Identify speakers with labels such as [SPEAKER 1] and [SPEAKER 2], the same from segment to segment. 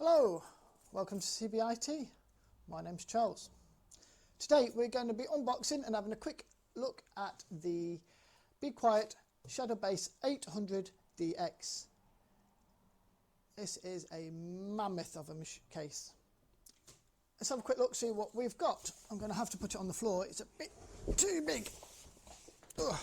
[SPEAKER 1] Hello, welcome to CBIT. My name's Charles. Today we're going to be unboxing and having a quick look at the Be Quiet Shadow Base 800 DX. This is a mammoth of a case. Let's have a quick look, see what we've got. I'm going to have to put it on the floor, it's a bit too big. Ugh.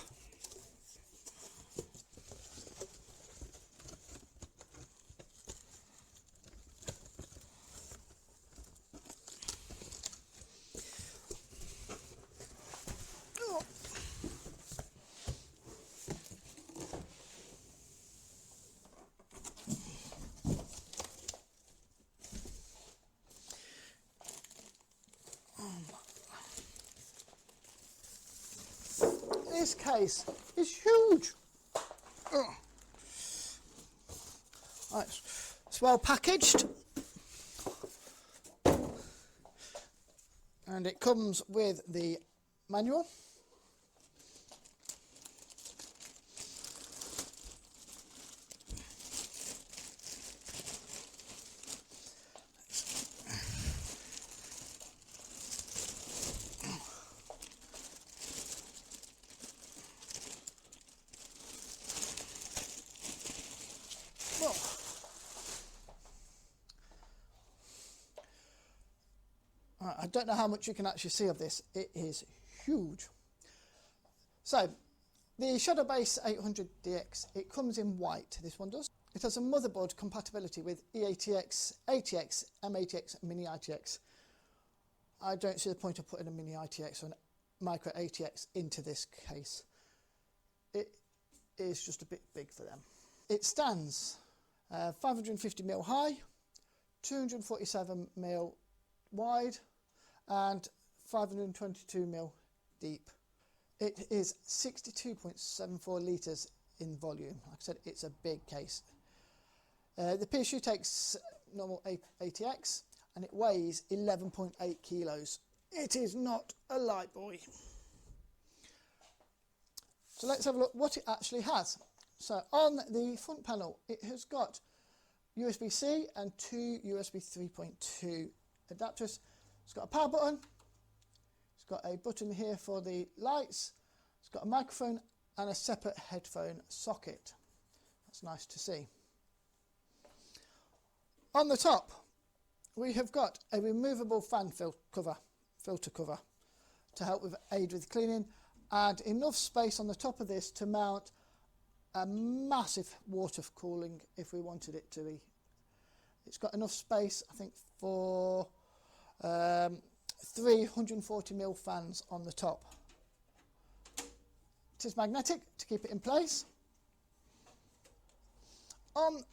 [SPEAKER 1] This case is huge. Right, it's well packaged and it comes with the manual. I don't know how much you can actually see of this. It is huge. So, the Shadow Base 800 DX, it comes in white, this one does. It has a motherboard compatibility with EATX, ATX, M-ATX, Mini ITX. I don't see the point of putting a Mini ITX or a Micro ATX into this case. It is just a bit big for them. It stands 550mm high, 247mm wide and 522mm deep. It is 62.74 litres in volume. Like I said, it's a big case. The PSU takes normal ATX and it weighs 11.8 kilos. It is not a light boy. So let's have a look what it actually has. So on the front panel it has got USB-C and two USB 3.2 adapters. It's got a power button, it's got a button here for the lights, it's got a microphone and a separate headphone socket. That's nice to see. On the top we have got a removable fan filter cover to help aid with cleaning, and enough space on the top of this to mount a massive water cooling if we wanted it to be. It's got enough space, I think, for 340mm fans on the top. It is magnetic to keep it in place. On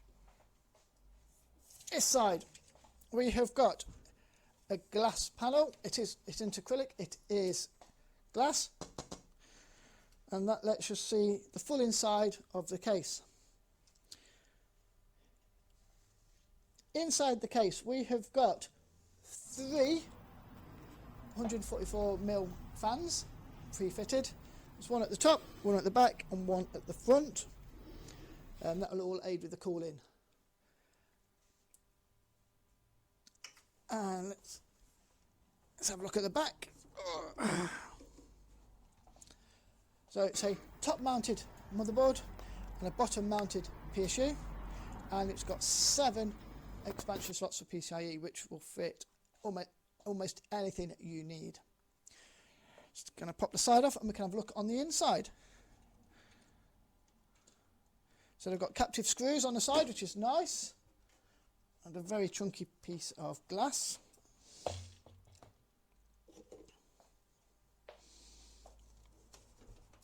[SPEAKER 1] this side we have got a glass panel. It's into acrylic, it is glass, and that lets us see the full inside of the case. Inside the case we have got three 144mm fans pre-fitted. There's one at the top, one at the back and one at the front, and that will all aid with the cooling. And let's have a look at the back. So it's a top mounted motherboard and a bottom mounted PSU, and it's got 7 expansion slots for PCIe, which will fit almost anything you need. Just going to pop the side off and we can have a look on the inside. So they've got captive screws on the side, which is nice, and a very chunky piece of glass.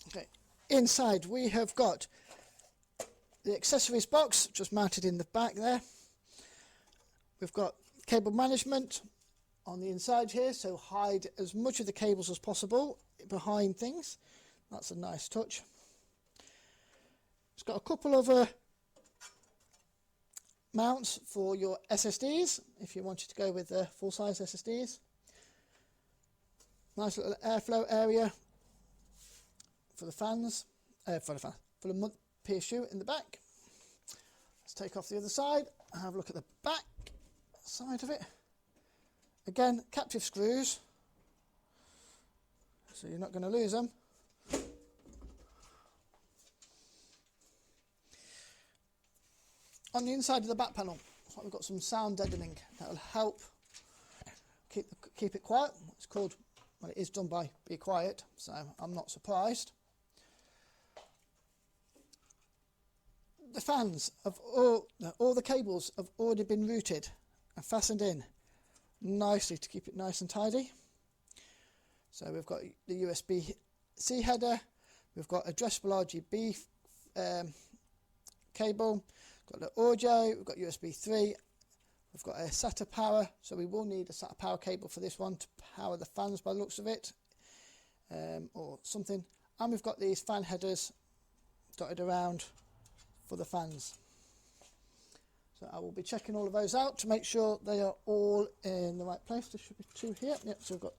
[SPEAKER 1] Okay, inside we have got the accessories box just mounted in the back there. We've got cable management on the inside here, so hide as much of the cables as possible behind things. That's a nice touch. It's got a couple of mounts for your SSDs if you wanted to go with full-size SSDs. Nice little airflow area for the fans, for the PSU in the back. Let's take off the other side and have a look at the back. side of it. Again, captive screws, so you're not going to lose them. On the inside of the back panel, looks like we've got some sound deadening that will help keep it quiet. It's called, well, it is done by Be Quiet, so I'm not surprised. The fans of all the cables have already been routed and fastened in nicely to keep it nice and tidy. So we've got the USB-C header, we've got addressable RGB cable, got the audio, we've got USB 3, we've got a SATA power, so we will need a SATA power cable for this one to power the fans by the looks of it, or something. And we've got these fan headers dotted around for the fans. So I will be checking all of those out to make sure they are all in the right place. There should be two here. Yep, so we've got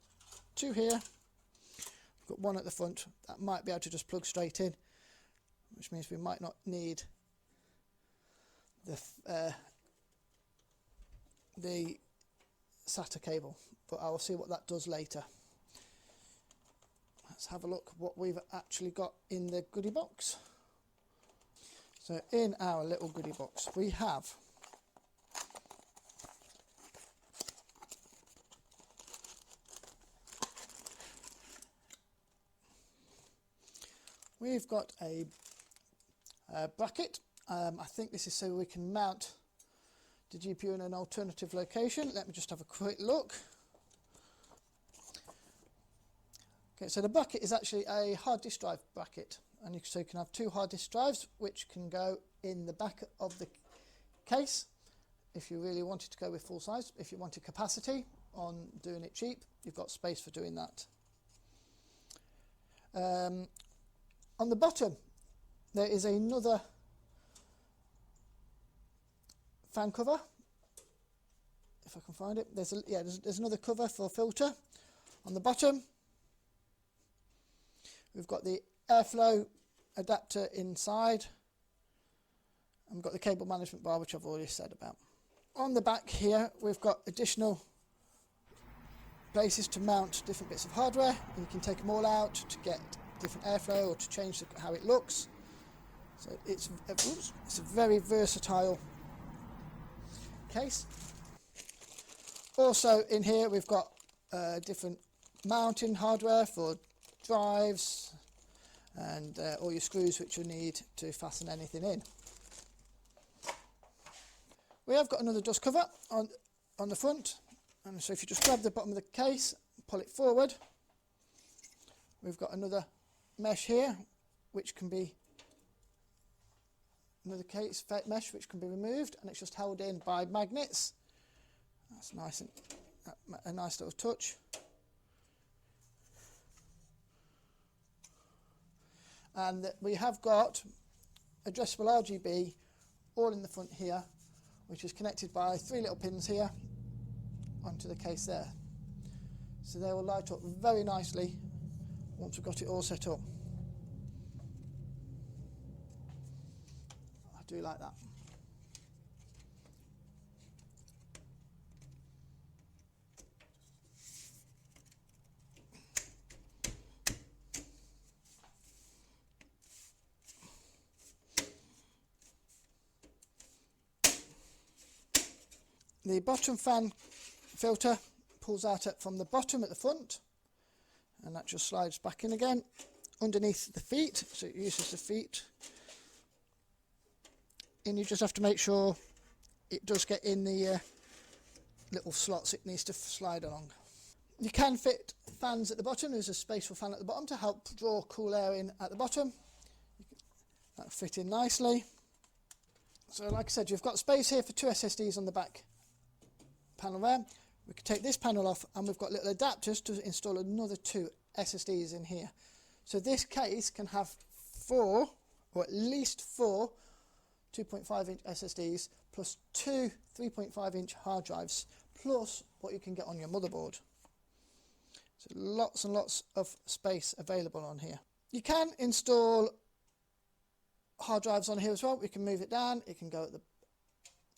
[SPEAKER 1] two here. We've got one at the front that might be able to just plug straight in, which means we might not need the SATA cable, but I will see what that does later. Let's have a look what we've actually got in the goodie box. So in our little goodie box we have a bracket. I think this is so we can mount the GPU in an alternative location. Let me just have a quick look. Okay, so the bracket is actually a hard disk drive bracket, and so you can have two hard disk drives which can go in the back of the case if you really wanted to go with full size. If you wanted capacity on doing it cheap, you've got space for doing that. On the bottom there is another fan cover, if I can find it. There's another cover for a filter on the bottom. We've got the airflow adapter inside, and we've got the cable management bar, which I've already said about. On the back here we've got additional places to mount different bits of hardware, and you can take them all out to get different airflow or to change how it looks. So it's a very versatile case. Also in here we've got different mounting hardware for drives and all your screws which you need to fasten anything in. We have got another dust cover on the front, and so if you just grab the bottom of the case and pull it forward, we've got another mesh here which can be another case mesh which can be removed, and it's just held in by magnets. That's nice, and a nice little touch. And we have got addressable RGB all in the front here, which is connected by three little pins here onto the case there. So they will light up very nicely once we've got it all set up. I do like that. The bottom fan filter pulls out from the bottom at the front, and that just slides back in again underneath the feet, so it uses the feet. And you just have to make sure it does get in the little slots it needs to slide along. You can fit fans at the bottom. There's a space for fan at the bottom to help draw cool air in at the bottom. That'll fit in nicely. So like I said, you've got space here for two SSDs on the back panel there. We can take this panel off, and we've got little adapters to install another two SSDs in here. So this case can have four, or at least four 2.5-inch SSDs plus two 3.5-inch hard drives, plus what you can get on your motherboard. So lots and lots of space available on here. You can install hard drives on here as well. We can move it down. It can go at the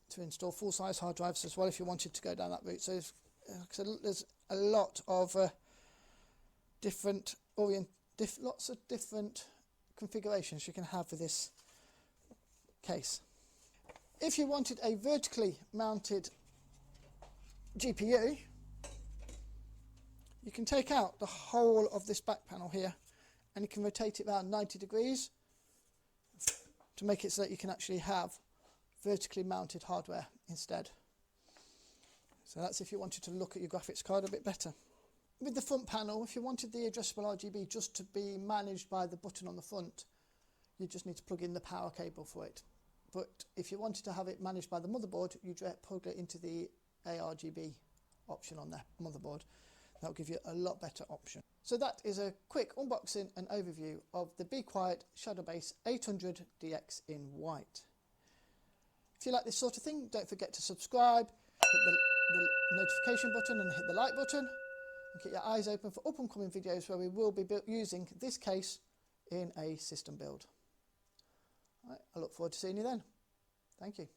[SPEAKER 1] to install full-size hard drives as well if you wanted to go down that route. So there's a lot of lots of different configurations you can have for this case. If you wanted a vertically mounted GPU, you can take out the whole of this back panel here and you can rotate it around 90 degrees to make it so that you can actually have vertically mounted hardware instead. So that's if you wanted to look at your graphics card a bit better. With the front panel, if you wanted the addressable RGB just to be managed by the button on the front, you just need to plug in the power cable for it. But if you wanted to have it managed by the motherboard, you plug it into the ARGB option on the motherboard. That will give you a lot better option. So that is a quick unboxing and overview of the Be Quiet Shadowbase 800DX in white. If you like this sort of thing, don't forget to subscribe, hit the notification button and hit the like button, and keep your eyes open for up and coming videos where we will be using this case in a system build. Right, I look forward to seeing you then. Thank you.